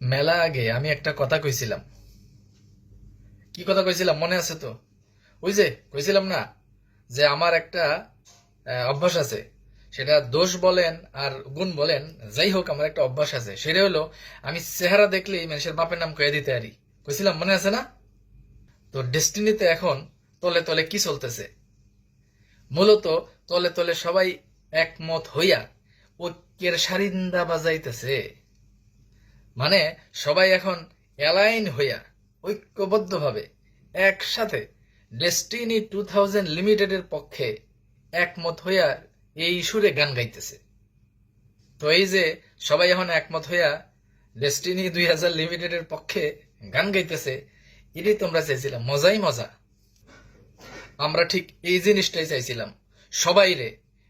মেলা আগে আমি একটা কথা কইছিলাম। কি কথা কইছিলাম মনে আছে তো? ওই যে কইছিলাম না যে আমার একটা অভ্যাস আছে। সেটা দোষ বলেন আর গুণ বলেন, যাই হোক আমার একটা অভ্যাস আছে। সেটা হলো আমি চেহারা দেখলেই মানুষের বাপের নাম কয়ে দিতে পারি। কইছিলাম মনে আছে না? তো ডেস্টিনিতে এখন তলে তলে কি চলতেছে? মূলত তলে তলে সবাই একমত হইয়া ঐক্যের সারিন্দা বাজাইতেছে। মানে সবাই এখন অ্যালাইন হইয়া ঐক্যবদ্ধভাবে একসাথে ডেস্টিনি 2000 লিমিটেডের পক্ষে একমত হইয়া এই সুরে গান গাইতেছে। তো এই যে সবাই এখন একমত হইয়া ডেস্টিনি 2000 লিমিটেডের পক্ষে গান গাইতেছে, এটাই তোমরা চাইছিলাম। মজাই মজা। আমরা ঠিক এই জিনিসটাই চাইছিলাম, সবাই রে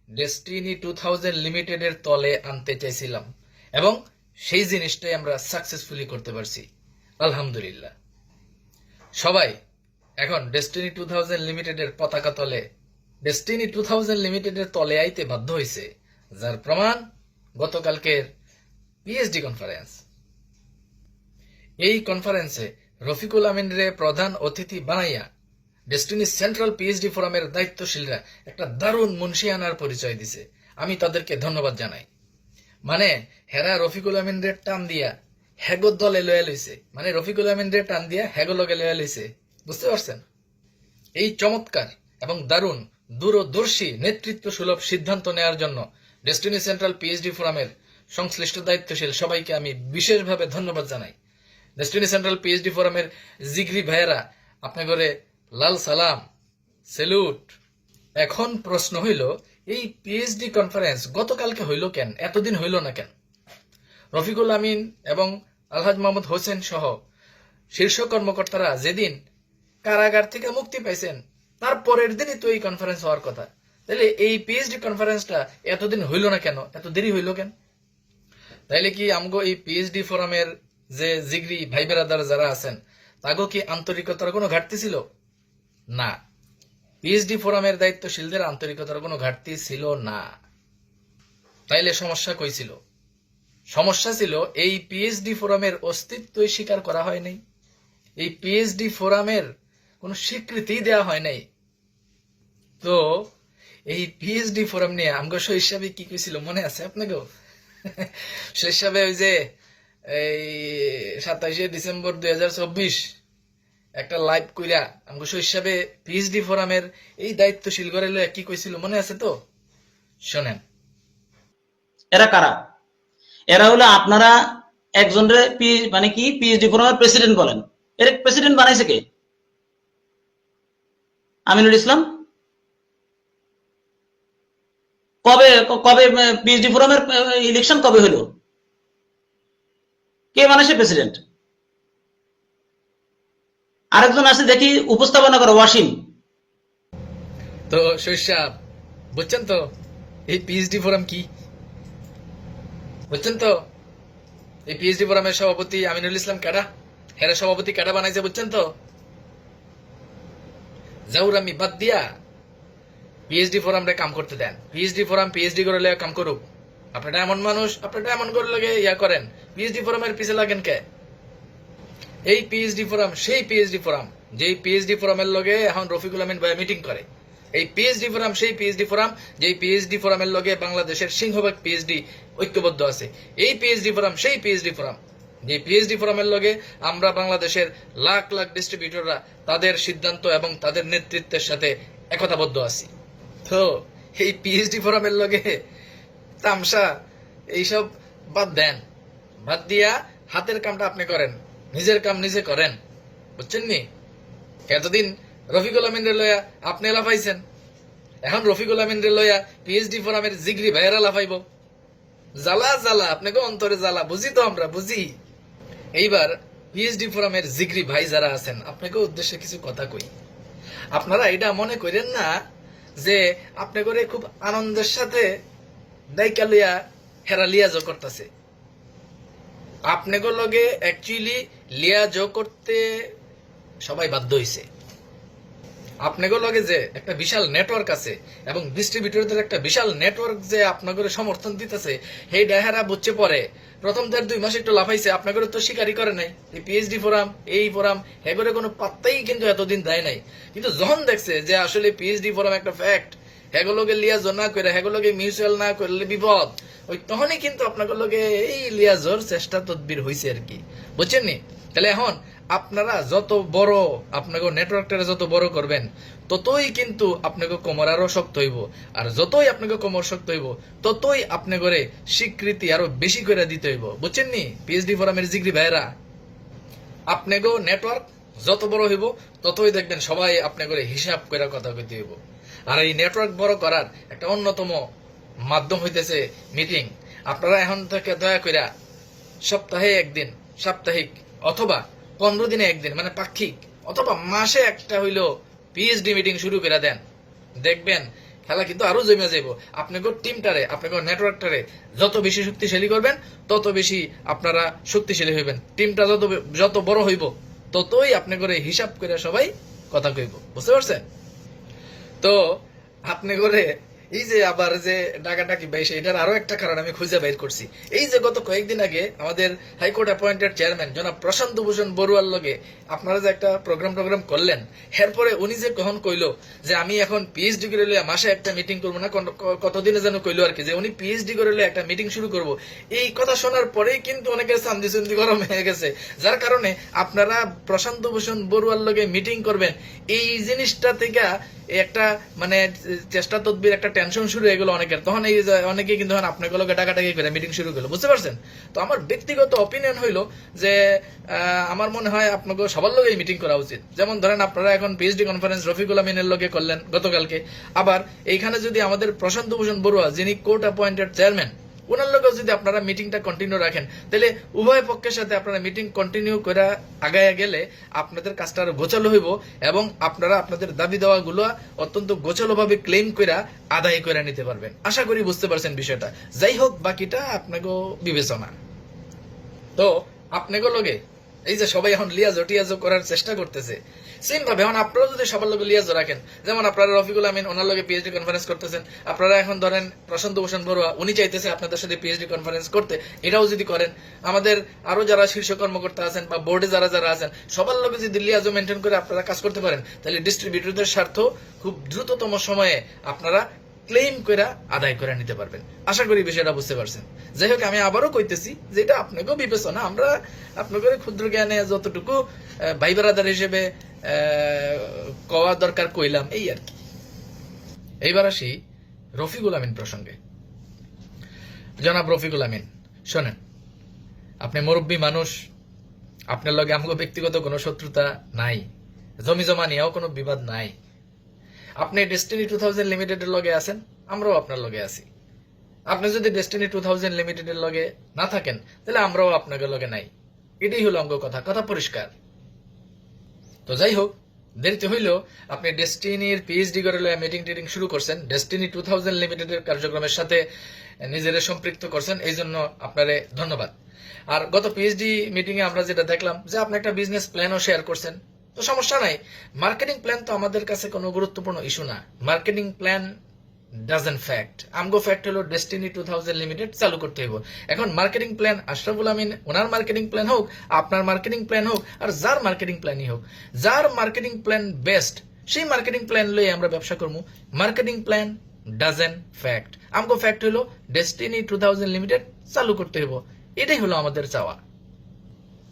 ডেস্টিনি 2000 লিমিটেডের তলে আনতে চাইছিলাম, এবং সেই জিনিসটাই আমরা সাকসেসফুলি করতে পারছি আলহামদুলিল্লাহ। সবাই এখন ডেস্টিনি 2000 লিমিটেডের পতাকা তলে, ডেস্টিনি 2000 লিমিটেডের তলে আইতে বাধ্য হয়েছে, যার প্রমাণ গতকালকের পিএইচডি কনফারেন্স। এই কনফারেন্সে রফিকুল আমিন রে প্রধান অতিথি বানাইয়া ডেস্টিনি সেন্ট্রাল পিএইচডি ফোরামের দায়িত্বশীলরা একটা দারুণ মুন্সিয়ানার পরিচয় দিছে। আমি তাদেরকে ধন্যবাদ জানাই। মানে হেরা রফিকুল আমিন রে টান দিয়া হেগো দলে লয়া লইছে, মানে রফিকুল আমিন রে টান দিয়া হেগো লগে লয়া লইছে। বুঝতে পারছেন? এই চমৎকার এবং দারুণ দূরদর্শী নেতৃত্ব সুলভ সিদ্ধান্ত নেওয়ার জন্য ডেস্টিনি সেন্ট্রাল পিএইচডি ফোরামের সংশ্লিষ্ট দায়িত্বশীল সবাইকে আমি বিশেষভাবে ধন্যবাদ জানাই। ডেস্টিনি সেন্ট্রাল পিএইচডি ফোরামের জিগরি ভাইয়েরা, আপনাদের লাল সালাম, সেলুট। এখন প্রশ্ন হইল, এই পিএইচডি কনফারেন্স গতকালকে হইল কেন, এতদিন হইল না কেন? রফিকুল আমিন এবং আলহাজ মোহাম্মদ হোসেন সহ শীর্ষ কর্মকর্তারা যেদিন কারাগার থেকে মুক্তি পাইছেন তার পরের দিনই তো এই কনফারেন্স হওয়ার কথা। তাহলে এই পিএইচডি কনফারেন্সটা এতদিন হইল না কেন, এত দেরি হইল কেন? তাইলে কি আমগো এই পিএইচডি ফোরামের যে জিগরি ভাই বেরাদার যারা আছেন, তাগো কি আন্তরিকতার কোনো ঘাটতি ছিল? না, পিএইচডি ফোরামের দায়িত্বশীলদের আন্তরিকতার কোনো ঘাটতি ছিল না। তাইলে সমস্যা কই ছিল? সমস্যা ছিল এই পিএইচডি ফোরামের অস্তিত্বই স্বীকার করা হয় নাই। এই পিএইচডি ফোরামের কোনো স্বীকৃতি দেওয়া হয় নাই। তো এই পিএইচডি ফোরাম নিয়ে আমগো শৈশবে কি কইছিল মনে আছে আপনাকেও? শৈশবে ওই যে এই 27শে ডিসেম্বর 2024 একটা লাইভ কইরা আমগো শৈশবে পিএইচডি ফোরামের এই দায়িত্বশীল করে লইয়া কি কইছিল মনে আছে তো? শোনেন। এরা কারা? এরা হলো আপনারা একজনের মানে কি পিএইচডি ফোরামের প্রেসিডেন্ট বলেন। এর প্রেসিডেন্ট বানাইছে কে? আমিনুল ইসলাম। কবে কবে পিএইচডি ফোরামের ইলেকশন কবে হলো? কে বানাইছে প্রেসিডেন্ট? আরেকজন আছে দেখি উপস্থাপনা করে, ওয়াসিম। তো শৈশব বুঝছেন তো এই পিএইচডি ফোরাম কি? বুঝছেন তো এই পিএইচডি ফোরামের সভাপতি আমিনুল ইসলাম কেডা? হেরা সভাপতি কেডা বানাইছে বুঝছেন তো? জাউরামি বাদ দিয়া পিএইচডি ফোরাম রে কাম করতে দেন। পিএইচডি ফোরাম পিএইচডি করে লেগে কাম করুক। আপনারা এমন মানুষ, আপনারা এমন করে লেগে ইয়া করেন, পিএইচডি ফোরামের পিছে লাগেন কে? এই পিএইচডি ফোরাম সেই পিএইচডি ফোরাম যেই পিএইচডি ফোরামের লগে এখন রফিকুল আমিন ভাই মিটিং করে। এই পিএইচডি ফোরাম সেই পিএইচডি ফোরাম যেই পিএইচডি ফোরামের লগে বাংলাদেশের সিংহভাগ পিএইচডি ঐক্যবদ্ধ আছে। এই পিএইচডি ফোরাম সেই পিএইচডি ফোরাম যে পিএইচডি ফোরামের লগে আমরা বাংলাদেশের লাখ লাখ ডিস্ট্রিবিউটররা তাদের সিদ্ধান্ত এবং তাদের নেতৃত্বের সাথে একতাবদ্ধ আছি। তো এই পিএইচডি ফোরামের লগে তামসা এইসব বাদ দেন। বাদ দিয়া হাতের কামটা আপনি করেন, নিজের কাম নিজে করেন। বুঝছেন নি? এতদিন রফিকুল আমিন রে লইয়া আপনি লাফাইছেন, এখন রফিকুল আমিন রে লইয়া পিএইচডি ফোরামের জিগরি ভাইয়েরা লাফাইব। জ্বালা জ্বালা, আপনাকে অন্তরে জ্বালা, বুঝি তো আমরা বুঝি। এইবার পিএইচডি ফোরামের জিগরি ভাই যারা আছেন, আপনাকে উদ্দেশ্যে কিছু কথা কই। আপনারা এটা মনে করেন না যে আপনি করে খুব আনন্দের সাথে দায়িকা লইয়া হেরা লিয়াজো করতেছে। আপনাকে লগে অ্যাকচুয়ালি লিয়াজো করতে সবাই বাধ্য হইছে। আপনাদের লগে যে একটা বিশাল নেটওয়ার্ক আছে এবং ডিস্ট্রিবিউটরদের একটা বিশাল নেটওয়ার্ক যে আপনাদের সমর্থন দিতেছে, সেই ডাহারা বুঝছে পরে প্রথম 2 মাস একটু লাফাইছে, আপনাদের তো স্বীকারই করে নাই। এই পিএইচডি ফোরাম, এই ফোরাম, হেগরে কোনো পাত্তাই কিন্তু এতদিন দেয় নাই। কিন্তু যখন দেখছে যে আসলে পিএইচডি ফোরাম একটা ফ্যাক্ট, হেগুলোকে লিয়াজো না করে, হেগুলোকে মিউচুয়াল না করলে বিপদ, ওই তখনই কিন্তু আপনাদের লগে এই লিয়াজোর চেষ্টা তদবির হয়েছে আর কি, বুঝছেন নি? তাহলে এখন আপনারা যত বড় আপনাকে নেটওয়ার্কটা যত বড় করবেন, ততই কিন্তু আপনাকে কোমর আরো শক্ত হইব। আর যতই আপনাকে কোমর শক্ত হইব, ততই আপনাকে স্বীকৃতি আরো বেশি করে দিতে হইব, বুঝছেন নি পিএইচডি ফোরামের জিগরি ভাইরা? আপনাকে নেটওয়ার্ক যত বড় হইব, ততই দেখবেন সবাই আপনাকে হিসাব করে কথা কইতে হইব। আর এই নেটওয়ার্ক বড় করার একটা অন্যতম মাধ্যম হইতেছে মিটিং। আপনারা এখন থেকে দয়া কইরা সপ্তাহে একদিন, সাপ্তাহিক অথবা 15 দিনে একদিন, মানে পাক্ষিক, অথবা মাসে একটা হইলো পিএইচডি মিটিং শুরু করে দেন। দেখবেন খেলা কিন্তু আরো জমে যাইব। আপনাকে টিমটারে, আপনাকে নেটওয়ার্কটারে যত বেশি শক্তিশালী করবেন, তত বেশি আপনারা শক্তিশালী হইবেন। টিমটা যত যত বড় হইব, ততই আপনি করে হিসাব করে সবাই কথা কইব, বুঝতে পারছেন? তো আপনি করে এই যে আবার যে ডাকাডাকি বাইশ, এটার আরো একটা কারণ আমি খুঁজে বের করছি। এই যে গত কয়েকদিন আগে আমাদের হাইকোর্ট অ্যাপয়েন্টেড চেয়ারম্যান জনাব প্রশান্ত ভূষণ বড়ুয়ার লগে আপনারা যে একটা প্রোগ্রাম করলেন, এরপরে উনি যে কখন কইলো যে আমি এখন পিএইচডি করে লইয়া মাসে একটা মিটিং করবো না, কতদিনে যেন কইলো আর কি, যে উনি পিএইচডি করে লইয়া একটা মিটিং শুরু করব। এই কথা শোনার পরেই কিন্তু অনেকের চান্দি চুন্দি গরম হয়ে গেছে, যার কারণে আপনারা প্রশান্ত ভূষণ বড়ুয়ার লগে মিটিং করবেন, এই জিনিসটা থেকে একটা মানে চেষ্টা তদবির একটা টেনশন শুরু হয়ে গেল অনেকের। তখন এই অনেকে কিন্তু আপনাকে লোকে ডাকাডাকি করে মিটিং শুরু করলো, বুঝতে পারছেন? তো আমার ব্যক্তিগত অপিনিয়ন হইলো যে আমার মনে হয় আপনাকে সবার লগে মিটিং করা উচিত। যেমন ধরেন আপনারা এখন পিএইচডি কনফারেন্স রফিকুল আমিনের লগে করলেন গতকালকে, আবার এইখানে যদি আমাদের প্রশান্ত ভূষণ বড়ুয়া, যিনি কোর্ট অ্যাপয়েন্টেড চেয়ারম্যান, ওনার লোকেও যদি আপনারা মিটিংটা কন্টিনিউ রাখেন, তাহলে উভয় পক্ষের সাথে আপনারা মিটিং কন্টিনিউ করে আগায় গেলে আপনাদের কাজটা আরো গোছালো হইব এবং আপনারা আপনাদের দাবি দেওয়া গুলো অত্যন্ত গোছালো ভাবে ক্লেম করে আদায় করে নিতে পারবেন। আশা করি বুঝতে পারছেন বিষয়টা। যাই হোক, বাকিটা আপনাকে বিবেচনা। তো আপনাকে লগে এই যে সবাই এখন লিয়াজো টিয়াজো করার চেষ্টা করতেছে, সেম ভাবে এখন আপনারা যদি সবার লগে লিয়াজো রাখেন, যেমন আপনারা রফিকুল আমিন ওনার লগে পিএইচডি কনফারেন্স করতেছেন, আপনারা এখন ধরেন প্রশান্ত ভূষণ বড়ুয়া উনি চাইতেছে আপনাদের সাথে পিএইচডি কনফারেন্স করতে, এটাও যদি করেন, আমাদের আরো যারা শীর্ষ কর্মকর্তা আছেন বা বোর্ডে যারা যারা আছেন, সবার লগে যদি লিয়াজো মেনটেন করে আপনারা কাজ করতে পারেন, তাহলে ডিস্ট্রিবিউটরদের স্বার্থ খুব দ্রুততম সময়ে আপনারা ক্লেম করে আদায় করে নিতে পারবেন। আশা করি বিষয়টা বুঝতে পারছেন। যাই হোক, আমি আবারও কইতেছি যে এটা আপনাকেও বিবেচনা, আমরা আপনাদের ক্ষুদ্র জ্ঞানে যতটুকু ভাই ব্রাদার হিসেবে কওয়া দরকার কইলাম, এই আর কি। এইবার আসি রফিকুল আমিন প্রসঙ্গে। জনাব রফিকুল আমিন, শোনেন, আপনি মুরব্বী মানুষ, আপনার লগে আমাকে ব্যক্তিগত কোনো শত্রুতা নাই, জমি জমা নিয়েও কোনো বিবাদ নাই। আপনি ডেস্টিনি 2000 লিমিটেডের লগে আছেন, আমরাও আপনার লগে আছি। আপনি যদি ডেস্টিনি 2000 লিমিটেডের লগে না থাকেন, তাহলে আমরাও আপনাদের লগে নাই। এটাই হলো অঙ্গ কথা, কথা পরিষ্কার। তো যাই হোক, দেরিতে হইলেও আপনি ডেস্টিনির পিএইচডি করে মিটিং টিটিং শুরু করছেন, ডেস্টিনি 2000 লিমিটেডের কার্যক্রমের সাথে নিজেরা সম্পৃক্ত করছেন, এই জন্য আপনারে ধন্যবাদ। আর গত পিএইচডি মিটিং এ আমরা যেটা দেখলাম যে আপনি একটা বিজনেস প্ল্যানও শেয়ার করছেন, তো সমস্যা নাই। মার্কেটিং প্ল্যান তো আমাদের কাছে কোনো গুরুত্বপূর্ণ ইস্যু না। মার্কেটিং প্ল্যান ডাজেন্ট ফ্যাক্ট, আমগো ফ্যাক্ট হলো ডেস্টিনি 2000 লিমিটেড চালু করতে হইব। এখন মার্কেটিং প্ল্যান আশরাফুল আমিন ওনার মার্কেটিং প্ল্যান হোক, আপনার মার্কেটিং প্ল্যান হোক, আর যার মার্কেটিং প্ল্যানই হোক, যার মার্কেটিং প্ল্যান বেস্ট, সেই মার্কেটিং প্ল্যান লয়ে আমরা ব্যবসা করবো। মার্কেটিং প্ল্যান ডাজেন্ট ফ্যাক্ট, আমগো ফ্যাক্ট হলো ডেস্টিনি 2000 লিমিটেড চালু করতে হইব। এটাই হলো আমাদের চাওয়া।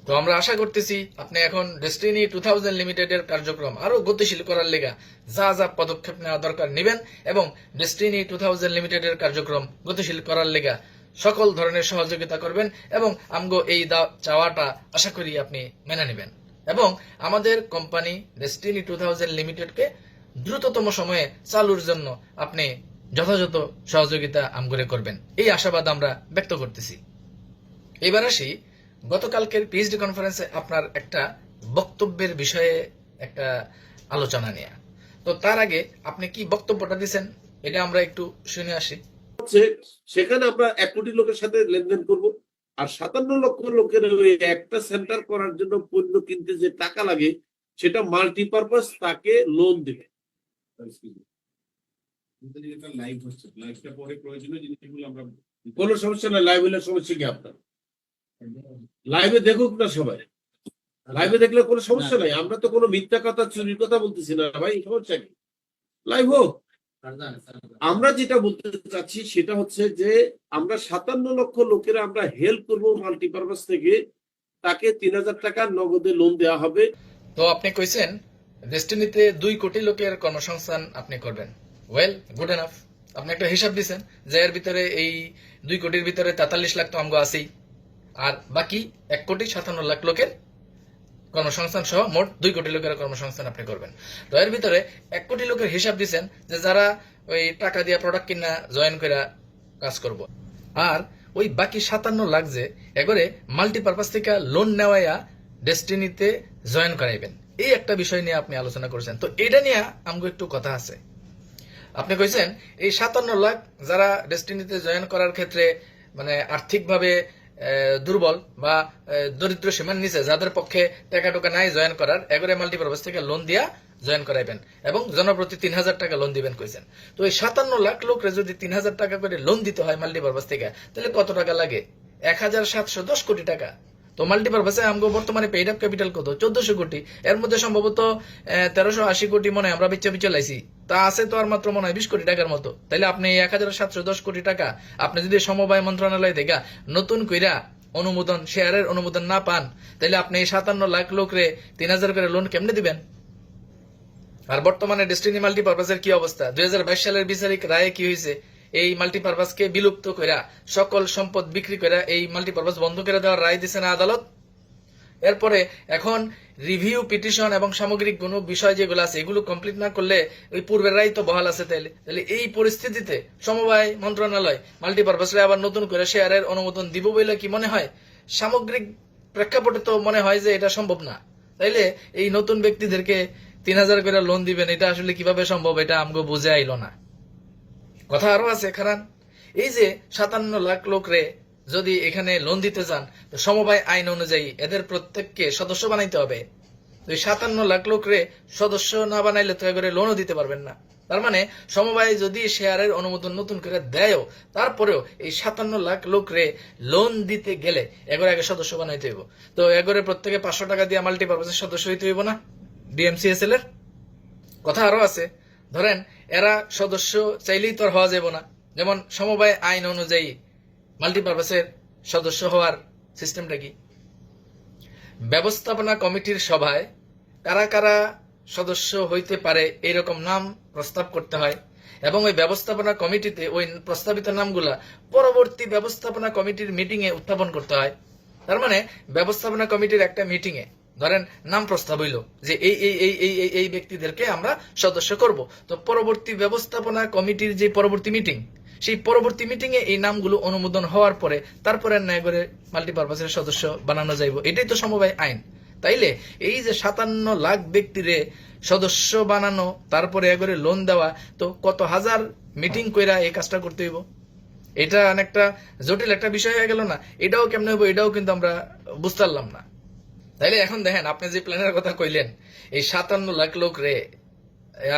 তো আমরা আশা করতেছি আপনি এখন ডেস্টিনি 2000 লিমিটেডের কার্যক্রম আরো গতিশীল করার লেগা যা যা পদক্ষেপ নেওয়া দরকার নেবেন এবং ডেস্টিনি 2000 লিমিটেডের কার্যক্রম গতিশীল করার লেগা সকল ধরনের সহযোগিতা করবেন এবং আমগো এই চাওয়াটা আশা করি আপনি মেনে নেবেন এবং আমাদের কোম্পানি ডেস্টিনি 2000 লিমিটেডকে দ্রুততম সময়ে চালুর জন্য আপনি যথাযথ সহযোগিতা আমগরে করবেন, এই আশাবাদ আমরা ব্যক্ত করতেছি। এবার আসি গতকালকের পিএইচডি কনফারেন্সে আপনার একটা বক্তব্যের বিষয়ে একটা আলোচনা নিয়ে। তো তার আগে আপনি কি বক্তব্যটা দিচ্ছেন এটা আমরা একটু শুনে আসি। সেখানে আমরা 1 কোটি লোকের সাথে লেনদেন করব, আর 57 লক্ষ লোকের ওই একটা সেন্টার করার জন্য পণ্য কিনতে যে টাকা লাগে সেটা মাল্টিপারপাস তাকে লোন দেবে। লাইভ হচ্ছে, লাইভটা পরে প্রয়োজনীয় জিনিসগুলো আমরা কোনো সমস্যা নাই, লাইভ হলে সমস্যা কি আপনার? লাইভে দেখুক না সবাই, লাইভে দেখলে কোনো সমস্যা নাই। আমরা তো কোনো মিথ্যা কথা চুরির কথা বলতেছি না ভাই, সমস্যা কি? লাইভ হোক। আমরা যেটা বলতে চাচ্ছি সেটা হচ্ছে যে আমরা 57 লক্ষ লোকেরা আমরা হেল্প করবো মাল্টিপারপাস থেকে, তাকে 3000 টাকা নগদে লোন দেওয়া হবে। তো আপনি কইছেন ডেস্টিনিতে 2 কোটি লোকের কর্মসংস্থান আপনি করবেন। Well, good enough. আপনি একটা হিসাব দিছেন যে এর ভিতরে এই 2 কোটির ভিতরে 43 লাখ তো আমগো আছেই, আর বাকি 1,57,00,000 লোকের কর্মসংস্থান সহ মোট 2 কোটি লোকের কর্মসংস্থান আপনি করবেন। তো এর ভিতরে 1 কোটি লোকের হিসাব দিছেন যে যারা ওই টাকা দিয়ে প্রোডাক্ট কিনা জয়েন করে কাজ করব, আর ওই বাকি 57 লাখ যে এগরে মাল্টিপারপাস থেকে লোন নেওয়াইয়া ডেস্টিনিতে জয়েন করাইবেন, এই একটা বিষয় নিয়ে আপনি আলোচনা করেছেন। তো এটা নিয়ে আমগো একটু কথা আছে। আপনি কইছেন এই 57 লাখ যারা ডেস্টিনিতে জয়েন করার ক্ষেত্রে মানে আর্থিকভাবে দুর্বল বা দরিদ্র সীমার নিচে, যাদের পক্ষে টাকা টোকা নাই জয়েন করার, এগরে মাল্টিপারপাস থেকে লোন দিয়া জয়েন করাইবেন এবং জনপ্রতি 3000 টাকা লোন দিবেন কইছেন। তো এই 57 লাখ লোকরে যদি 3000 টাকা করে লোন দিতে হয় মাল্টিপারপাস থেকে, তাহলে কত টাকা লাগে? 1710 কোটি টাকা। তো মাল্টিপারপাসে আমগো বর্তমানে পেইড আপ ক্যাপিটাল কত? 1400 কোটি। এর মধ্যে সম্ভবত 1380 কোটি মনে হয় আমরা বিচ্ছা লাইছি, তা আছে তো আর মাত্র মনে হয় 20 কোটি টাকার মতো। তাহলে আপনি 1710 কোটি টাকা আপনি যদি সমবায় মন্ত্রণালয় থেকে নতুন কইরা অনুমোদন, শেয়ারের অনুমোদন না পান, তাহলে আপনি এই 57 লাখ লোকরে 3000 করে লোন কেমনে দিবেন? আর বর্তমানে ডেস্টিনি মাল্টিপারপাসের কি অবস্থা? 2022 সালের বিচারিক রায়ে কি হয়েছে? এই মাল্টিপারপাসকে বিলুপ্ত কইরা সকল সম্পদ বিক্রি কইরা এই মাল্টিপারপাস বন্ধ করে দেওয়ার রায় দিছে না আদালত। এরপরে এখন রিভিউ পিটিশন এবং সামগ্রিক কোনো বিষয় যেগুলো আছে এগুলো কমপ্লিট না করলে ওই পূর্বের রায় তো বহাল আছে। তাহলে এই পরিস্থিতিতে সমবায় মন্ত্রণালয় মাল্টিপারপাসে আবার নতুন করে শেয়ারের অনুমোদন দিব বলে কি মনে হয়? সামগ্রিক প্রেক্ষাপটে তো মনে হয় যে এটা সম্ভব না। তাইলে এই নতুন ব্যক্তিদেরকে 3000 করে লোন দিবেন, এটা আসলে কিভাবে সম্ভব? এটা আমগো বুঝে আইলো না। কথা আরো আছে কারণ এই যে 57 লাখ লোকরে যদি এখানে লোন দিতে চান, তো সমবায় আইন অনুযায়ী এদের প্রত্যেককে সদস্য বানাইতে হবে। তো এই 57 লাখ লোকরে সদস্য না বানাইলে তো এবারে লোনও দিতে পারবেন না। তার মানে সমবায় যদি শেয়ারের অনুমোদন নতুন করে দেয়ও, তারপরেও এই 57 লাখ লোকরে লোন দিতে গেলে এগরে আগে সদস্য বানাইতে হইব। তো এগরে প্রত্যেকে 500 টাকা দিয়ে মাল্টিপারপাসের সদস্য হইতে হইব না ডিএমসিএসএল এর। কথা আরো আছে, ধরেন এরা সদস্য চাইলেই তো আর হওয়া যাব না। যেমন সমবায় আইন অনুযায়ী মাল্টিপারপাসের সদস্য হওয়ার সিস্টেমটা কি? ব্যবস্থাপনা কমিটির সভায় কারা কারা সদস্য হইতে পারে এইরকম নাম প্রস্তাব করতে হয় এবং ওই ব্যবস্থাপনা কমিটিতে ওই প্রস্তাবিত নামগুলা পরবর্তী ব্যবস্থাপনা কমিটির মিটিং এ উত্থাপন করতে হয়। তার মানে ব্যবস্থাপনা কমিটির একটা মিটিং এ ধরেন নাম প্রস্তাব হইল যে এই এই এই এই এই এই ব্যক্তিদেরকে আমরা সদস্য করব। তো পরবর্তী ব্যবস্থাপনা কমিটির যে পরবর্তী মিটিং, সেই পরবর্তী মিটিং এ এই নামগুলো অনুমোদন হওয়ার পরে তারপরে ন্যায় করে মাল্টিপারপাসের সদস্য বানানো যাইব। এটাই তো সমবায় আইন। তাইলে এই যে 57 লাখ ব্যক্তিরে সদস্য বানানো, তারপরে এগরে লোন দেওয়া, তো কত হাজার মিটিং কইরা এই কাজটা করতে হইব। এটা অনেকটা জটিল একটা বিষয় হয়ে গেল না? এটাও কেমনে হইব এটাও কিন্তু আমরা বুঝতে পারলাম না। তাইলে এখন দেখেন আপনি যে প্ল্যানের কথা কইলেন, এই 57 লাখ লোক রে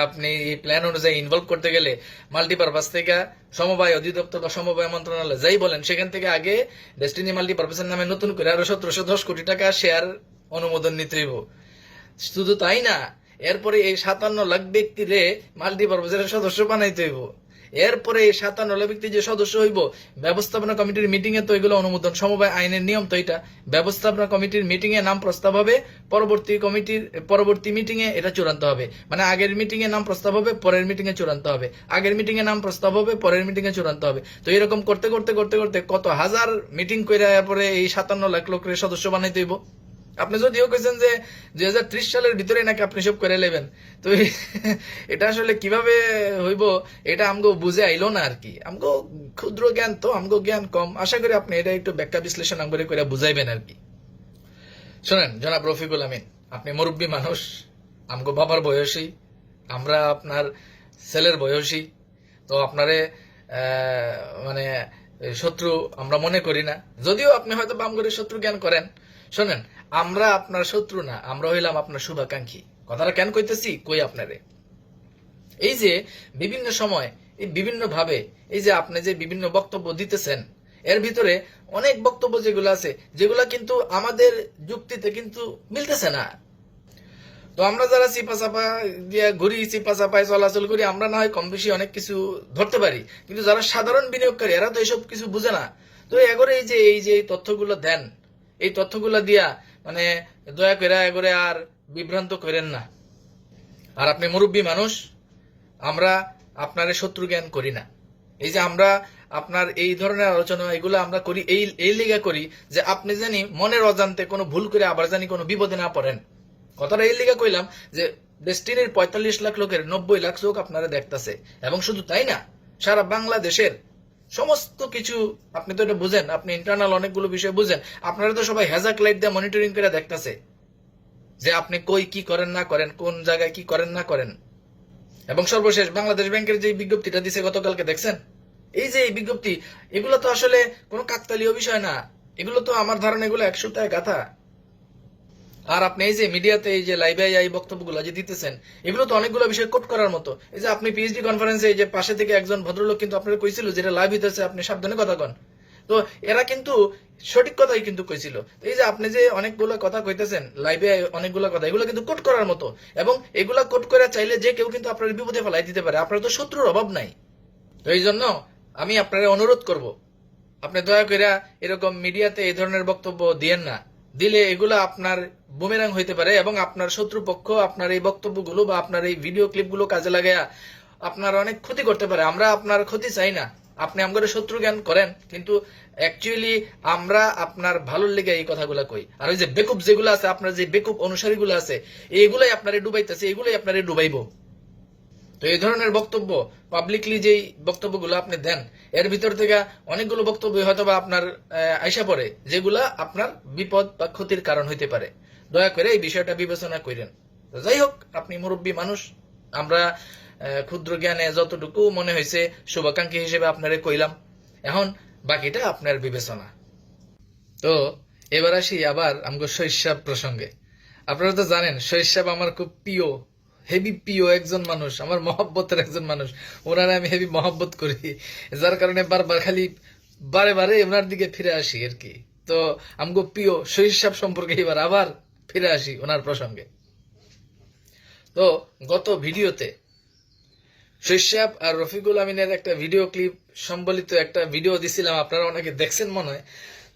আপনি এই প্ল্যান অনুযায়ী ইনভলভ করতে গেলে মাল্টিপারপাস থেকে সমবায় অধিদপ্তর বা সমবায় মন্ত্রণালয় যাই বলেন, সেখান থেকে আগে ডেস্টিনি মাল্টিপারপাসের নামে নতুন করে আরো 1710 কোটি টাকা শেয়ার অনুমোদন নিতে হইব। শুধু তাই না, এরপরে এই 57 লাখ ব্যক্তিরে মাল্টিপারপাসের সদস্য বানাইতে হইব। এরপরে এই 57 লাখ ব্যক্তি যে সদস্য হইব, ব্যবস্থাপনা কমিটির মিটিং এ তো এগুলো অনুমোদন, সমবায় আইনের নিয়ম তো এটা। ব্যবস্থাপনা কমিটির মিটিং এ নাম প্রস্তাব হবে, পরবর্তী মিটিং এ এটা চূড়ান্ত হবে। মানে আগের মিটিং এ নাম প্রস্তাব হবে, পরের মিটিং এ চূড়ান্ত হবে, আগের মিটিং এ নাম প্রস্তাব হবে, পরের মিটিং এ চূড়ান্ত হবে। তো এরকম করতে করতে করতে করতে কত হাজার মিটিং কইরা এরপরে এই 57 লাখ লোকের সদস্য বানাইতে হইব। আপনি যদিও কেছেন যে 2030 সালের ভিতরে নাকি আপনি সব করে নেবেন, তো এটা আসলে কিভাবে হইব এটা আমগো বুঝে আইলো না আর কি। আমগো ক্ষুদ্র জ্ঞান, তো আমগো জ্ঞান কম। আশা করি আপনি এটা একটু ব্যাখ্যা বিশ্লেষণ আমগরে করে বুঝাইবেন আর কি। শোনেন জনাব রফিকুল আমিন, আপনি মুরব্বী মানুষ, আমগো বাবার বয়সী, আমরা আপনার ছেলের বয়সী, তো আপনারে মানে শত্রু আমরা মনে করি না, যদিও আপনি হয়তো বামগরে শত্রু জ্ঞান করেন। শোনেন, আমরা আপনার শত্রু না, আমরা হইলাম আপনার শুভাকাঙ্ক্ষী। কথাটা কেন কইতেছি কই আপনারে। এই যে বিভিন্ন সময় এই বিভিন্ন ভাবে এই যে আপনি যে বিভিন্ন বক্তব্য দিতেছেন, এর ভিতরে অনেক বক্তব্য যেগুলো আছে যেগুলা কিন্তু আমাদের যুক্তিতে কিন্তু মিলতেছে না। তো আমরা যারা চিপা চাপা দিয়ে ঘুরি, চিপা চাপায় চলাচল করি, আমরা না হয় কম বেশি অনেক কিছু ধরতে পারি, কিন্তু যারা সাধারণ বিনিয়োগকারী এরা তো এইসব কিছু বুঝে না। তো এগরে এই তথ্যগুলো দেন, এই তথ্যগুলো দিয়া মানে দয়া করে এগরে আর বিভ্রান্ত করেন না। আর আপনি মুরব্বী মানুষ, আমরা আপনার শত্রু জ্ঞান করি না। এই যে আমরা আপনার এই ধরনের আলোচনা এগুলো আমরা করি এই লিগা করি যে আপনি জানি মনের অজান্তে কোনো ভুল করে আবার জানি কোনো বিপদে না পড়েন। কথাটা এই লিগা কইলাম যে ডেস্টিনির 45 লাখ লোকের 90 লাখ চোখ আপনারা দেখতেছে, এবং শুধু তাই না, সারা বাংলাদেশের সমস্ত কিছু আপনি তো এটা বুঝেন, আপনি ইন্টারনাল অনেকগুলো বিষয় বুঝেন, আপনারা তো সবাই হ্যাজাক লাইট দিয়ে মনিটরিং করে দেখতেছে যে আপনি কই কি করেন না করেন, কোন জায়গায় কি করেন না করেন। এবং সর্বশেষ বাংলাদেশ ব্যাংকের যে বিজ্ঞপ্তিটা দিছে গতকালকে দেখছেন, এই যে এই বিজ্ঞপ্তি, এগুলো তো আসলে কোনো কাকতালীয় বিষয় না, এগুলো তো আমার ধারণা এগুলো 100টায় গাথা। আর আপনি এই যে মিডিয়াতে এই যে লাইভে এই বক্তব্যগুলো যে দিতেছেন, এগুলো তো অনেকগুলো বিষয় কোট করার মতো। এই যে আপনি পিএইচডি কনফারেন্সে এই যে পাশে থেকে একজন ভদ্রলোক কিন্তু আপনারা কইছিল যেটা লাইভ হইতেছে আপনি সাবধানে কথা কন, তো এরা কিন্তু সঠিক কথাই কিন্তু কইছিল। এই যে আপনি যে অনেকগুলো কথা কইতেছেন লাইভে, অনেকগুলো কথা এগুলো কিন্তু কোট করার মতো, এবং এগুলা কোট করে চাইলে যে কেউ কিন্তু আপনার বিপদে ফেলাই দিতে পারে, আপনার তো শত্রুর অভাব নাই। তো এই জন্য আমি আপনারা অনুরোধ করব, আপনি দয়া করে এরকম মিডিয়াতে এই ধরনের বক্তব্য দিয়েন না, দিলে এগুলো আপনার বুমেরাং হইতে পারে এবং আপনার শত্রুপক্ষ আপনার এই বক্তব্যগুলো বা আপনার এই ভিডিও ক্লিপগুলো কাজে লাগাইয়া আপনার অনেক ক্ষতি করতে পারে। আমরা আপনার ক্ষতি চাই না, আপনি আমাদের শত্রু জ্ঞান করেন, কিন্তু অ্যাকচুয়ালি আমরা আপনার ভালোর লেগে এই কথাগুলো কই। আর ওই যে বেকুব যেগুলো আছে, আপনার যে বেকুব অনুসারীগুলো আছে, এইগুলাই আপনারে ডুবাইতেছে, এগুলাই আপনারে ডুবাইবো। তো এই ধরনের বক্তব্য পাবলিকলি যেই বক্তব্যগুলো আপনি দেন, এর ভিতর থেকে অনেকগুলো বক্তব্য হয়তো বা আপনার আইসা পড়ে যেগুলা আপনার বিপদ বা ক্ষতির কারণ হইতে পারে। দয়া করে এই বিষয়টা বিবেচনা করেন। তো যাই হোক, আপনি মুরব্বী মানুষ, আমরা ক্ষুদ্র জ্ঞানে যতটুকু মনে হয়েছে শুভাকাঙ্ক্ষী হিসেবে আপনারে কইলাম, এখন বাকিটা আপনার বিবেচনা। তো এবার আসি আবার আমগো শৈশব প্রসঙ্গে। আপনারা তো জানেন শহীদ সাহেব আমার খুব প্রিয়, হেভি প্রিয় একজন মানুষ, আমার মহব্বতের একজন মানুষ, ওনারা আমি হেভি মহব্বত করি, যার কারণে বারবার খালি বারে বারে ওনার দিকে ফিরে আসি আর কি। তো আমগো প্রিয় শহীদ সাহেব সম্পর্কে এবার আবার ফিরে আসি ওনার প্রসঙ্গে। তো গত ভিডিওতে শহীদ সাহেব আর রফিকুল আমিনের একটা ভিডিও ক্লিপ সম্বলিত একটা ভিডিও দিছিলাম, আপনারা অনেকে দেখছেন মনে হয়।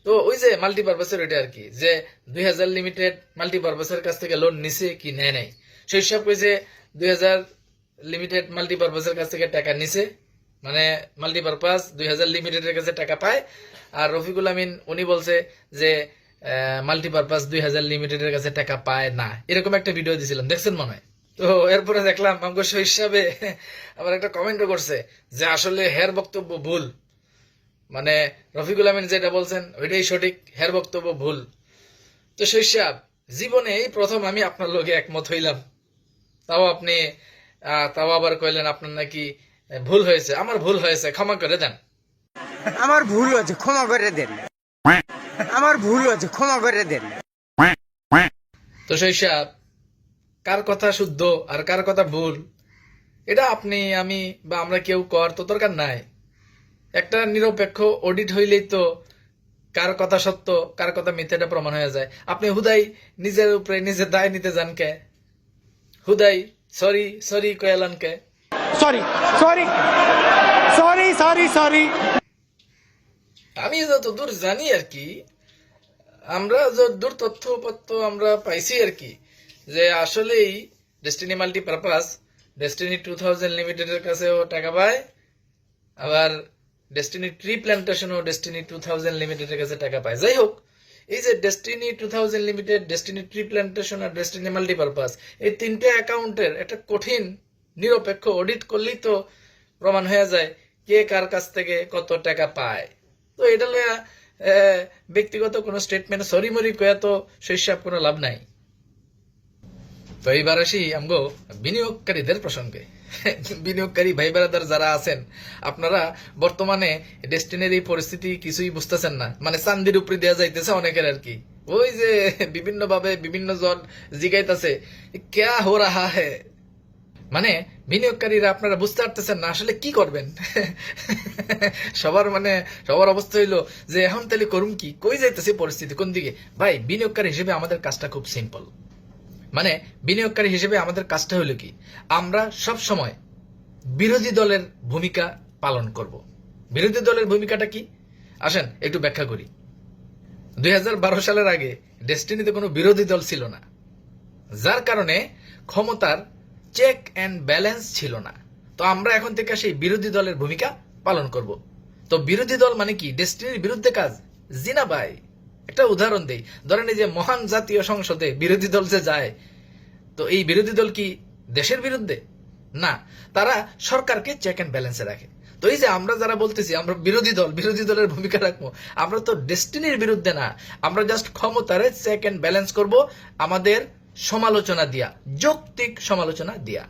তো ওই যে মাল্টিপারপাসের ওইটা আর কি, যে 2000 লিমিটেড মাল্টিপারপাসের কাছ থেকে লোন নিছে কি নেয় নাই। শহীদ সাহেব কইছে 2000 লিমিটেড মাল্টিপারপাসের কাছ থেকে টাকা নিছে, মানে মাল্টিপারপাস 2000 লিমিটেডের কাছে টাকা পায়। আর রফিকুল আমিন উনি বলছে যে মাল্টিপারপাস 2000 লিমিটেডের কাছে টাকা পায় না, এরকম একটা ভিডিও দিছিলাম, দেখছেন মনে হয়। তো এরপরে দেখলাম আমাকে শহীদ সাহেবে আবার একটা কমেন্টও করছে যে আসলে হের বক্তব্য ভুল, মানে রফিকুল আমিন যেটা বলছেন ওইটাই সঠিক, হের বক্তব্য ভুল। তো শহীদ সাহেব, জীবনে এই প্রথম আমি আপনার লগে একমত হইলাম, তাও আবার কইলেন আপনার নাকি ভুল হয়েছে। আমার ভুল হয়েছে, ক্ষমা করে দেন। আমার ভুল হয়েছে, ক্ষমা করে দেন। আমার ভুল হয়েছে, ক্ষমা করে দেন। তো শহীদ সাহেব, কার কথা শুদ্ধ আর কার কথা ভুল, এটা আপনি আমি বা আমরা কেউ কর তো দরকার নাই। একটা নিরপেক্ষ অডিট হইলেই তো কার কথা সত্য কার কথা মিথ্যাটা প্রমাণ হয়ে যায়। আপনি হুদাই নিজের উপরে নিজের দায় নিতে যান কে? হুদাই সরি কয়ালান কে? Sorry sorry sorry sorry sorry. আমি যত দূর জানি আর কি, আমরা যত দূর তথ্যপত্র আমরা পাইছি আর কি, যে আসলেই ডেস্টিনি মাল্টিপারপাস ডেস্টিনি 2000 লিমিটেডের কাছেও টাকা পায়, আবার ডেস্টিনি ট্রি প্ল্যান্টেশন ও ডেস্টিনি 2000 লিমিটেডের কাছে টাকা পায়। যাই হোক, এই যে Destiny 2000 limited, Destiny tree plantation আর ডেস্টিনি মাল্টিপারপাস, এই তিনটে অ্যাকাউন্টের একটা কঠিন নিরপেক্ষ অডিট করলেই তো প্রমাণ হয়ে যায় কে কার কাছ থেকে কত টাকা পায়। তো এটা লইয়া ব্যক্তিগত কোনো স্টেটমেন্ট সরি মরি কয়া তো শৈশব কোনো লাভ নাই। তো এইবার আসি আমগো বিনিয়োগকারীদের প্রসঙ্গে। বিনিয়োগকারী ভাই বেড়াদার যারা আছেন, আপনারা বর্তমানে ডেস্টিনের এই পরিস্থিতি কিছুই বুঝতেছেন না, মানে চান্দির উপরে দেওয়া যাইতেছে অনেকের আর কি। ওই যে বিভিন্ন ভাবে বিভিন্ন জন জিগাইতেছে ক্যা হো রাহা হে, মানে বিনিয়োগকারীরা আপনারা বুঝতে পারতেছেন না আসলে কি করবেন। সবার অবস্থা হইলো যে এখন তাহলে করুন কি, কই যাইতেছে পরিস্থিতি কোন দিকে। ভাই বিনিয়োগকারী হিসেবে আমাদের কাজটা খুব সিম্পল। মানে বিনিয়োগকারী হিসেবে আমাদের কাজটা হলো কি, আমরা সব সময় বিরোধী দলের ভূমিকা পালন করব। বিরোধী দলের ভূমিকাটা কি আসেন একটু ব্যাখ্যা করি। 2012 সালের আগে ডেস্টিনিতে কোনো বিরোধী দল ছিল না, যার কারণে ক্ষমতার চেক অ্যান্ড ব্যালেন্স ছিল না। তো আমরা এখন থেকে সেই বিরোধী দলের ভূমিকা পালন করব। তো বিরোধী দল মানে কি, ডেস্টিনির বিরুদ্ধে কাজ? জি না ভাই। একটা উদাহরণ দেই, ধরেন এই যে মহান জাতীয় সংসদে বিরোধী দল যে যায়, তো এই বিরোধী দল কি দেশের বিরুদ্ধে? না, তারা সরকারকে চেক অ্যান্ড ব্যালেন্সে রাখে। তো এই যে আমরা যারা বলতেছি আমরা বিরোধী দলের ভূমিকা রাখবো, আমরা তো ডেস্টিনির বিরুদ্ধে না, আমরা জাস্ট ক্ষমতারে চেক অ্যান্ড ব্যালেন্স করব আমাদের সমালোচনা দিয়া, যৌক্তিক সমালোচনা দিয়া।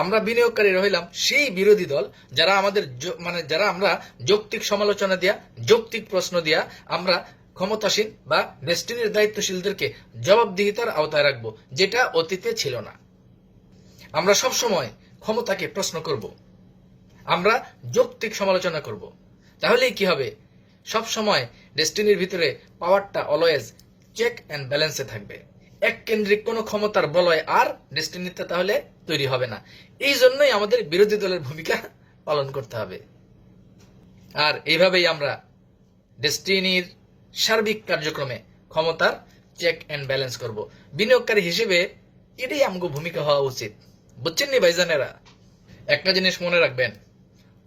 আমরা বিনিয়োগকারীরা হইলাম সেই বিরোধী দল যারা আমাদের যারা আমরা যৌক্তিক সমালোচনা দিয়া, যৌক্তিক প্রশ্ন দিয়া আমরা ক্ষমতাসীন বা ডেস্টিনির দায়িত্বশীলদেরকে জবাবদিহিতার আওতায় রাখবো, যেটা অতীতে ছিল না। আমরা সব সময় ক্ষমতাকে প্রশ্ন করব, আমরা যৌক্তিক সমালোচনা করব। তাহলেই কি হবে, সব সময় ডেস্টিনির ভিতরে পাওয়ারটা অলওয়েজ চেক অ্যান্ড ব্যালেন্সে থাকবে। এক কেন্দ্রিক কোনো ক্ষমতার বলয় আর ডেস্টিনিতে তাহলে তৈরি হবে না। এই জন্যই আমাদের বিরোধী দলের ভূমিকা পালন করতে হবে। আর এইভাবেই আমরা ডেস্টিনির সার্বিক কার্যক্রমে ক্ষমতার চেক অ্যান্ড ব্যালেন্স করব। বিনিয়োগকারী হিসেবে এটাই আমগো ভূমিকা হওয়া উচিত। বুঝছেন নি ভাইজানেরা? একটা জিনিস মনে রাখবেন,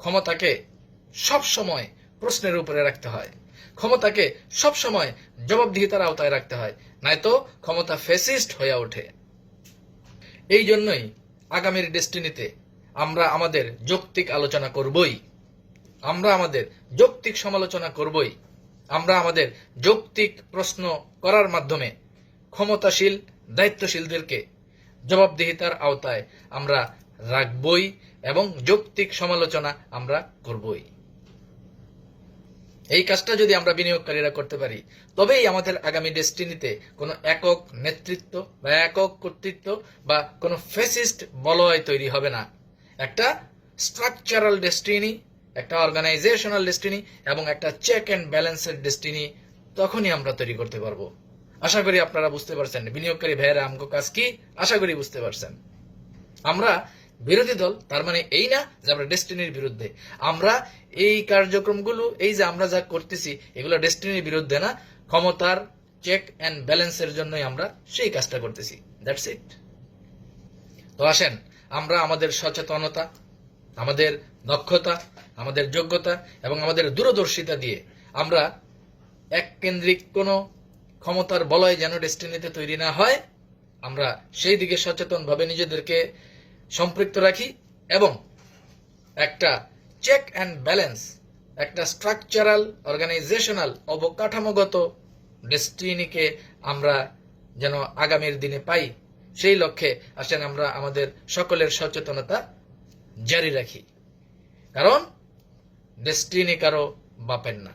ক্ষমতাকে সব সময় প্রশ্নের উপরে রাখতে হয়, ক্ষমতাকে সব সময় জবাবদিহিতার আওতায় রাখতে হয়, নয়তো ক্ষমতা ফ্যাসিস্ট হয়ে ওঠে। এই জন্যই আগামীর ডেস্টিনিতে আমরা আমাদের যৌক্তিক আলোচনা করবই, আমরা আমাদের যৌক্তিক সমালোচনা করবই, আমরা আমাদের যৌক্তিক প্রশ্ন করার মাধ্যমে ক্ষমতাশীল দায়িত্বশীলদেরকে জবাবদিহিতার আওতায় আমরা রাখবই এবং যৌক্তিক সমালোচনা আমরা করবই। এই কাজটা যদি আমরা বিনিয়োগকারীরা করতে পারি, তবেই আমাদের আগামী ডেস্টিনিতে কোনো একক নেতৃত্ব বা একক কর্তৃত্ব বা কোনো ফ্যাসিস্ট বলয় তৈরি হবে না। একটা স্ট্রাকচারাল ডেস্টিনি, একটা অর্গানাইজেশনাল ডেস্টিনি এবং একটা চেক অ্যান্ড ব্যালেন্সের ডেস্টিনি তখনই আমরা তৈরি করতে পারবো। আশা করি আপনারা বুঝতে পারছেন বিনিয়োগকারী ভাইয়েরা আমগো কাজ কি, আশা করি বুঝতে পারছেন। আমরা বিরোধী দল তার মানে এই না যে আমরা ডেস্টিনির বিরুদ্ধে। আমরা এই কার্যক্রমগুলো, এই যে আমরা যা করতেছি, এগুলো ডেস্টিনির বিরুদ্ধে না, ক্ষমতার চেক অ্যান্ড ব্যালেন্সের জন্যই আমরা সেই কাজটা করতেছি। That's it. তো আসেন আমরা আমাদের সচেতনতা, আমাদের দক্ষতা, আমাদের যোগ্যতা এবং আমাদের দূরদর্শিতা দিয়ে আমরা এক কেন্দ্রিক কোনো ক্ষমতার বলয় যেন ডেস্টিনিতে তৈরি না হয়, আমরা সেই দিকে সচেতনভাবে নিজেদেরকে সম্পৃক্ত রাখি এবং একটা চেক অ্যান্ড ব্যালেন্স, একটা স্ট্রাকচারাল অর্গানাইজেশনাল অবকাঠামোগত ডেস্টিনিকে আমরা যেন আগামীর দিনে পাই, সেই লক্ষ্যে আসেন আমরা আমাদের সকলের সচেতনতা জারি রাখি। কারণ ডেস্টিনি কারো বাপের না।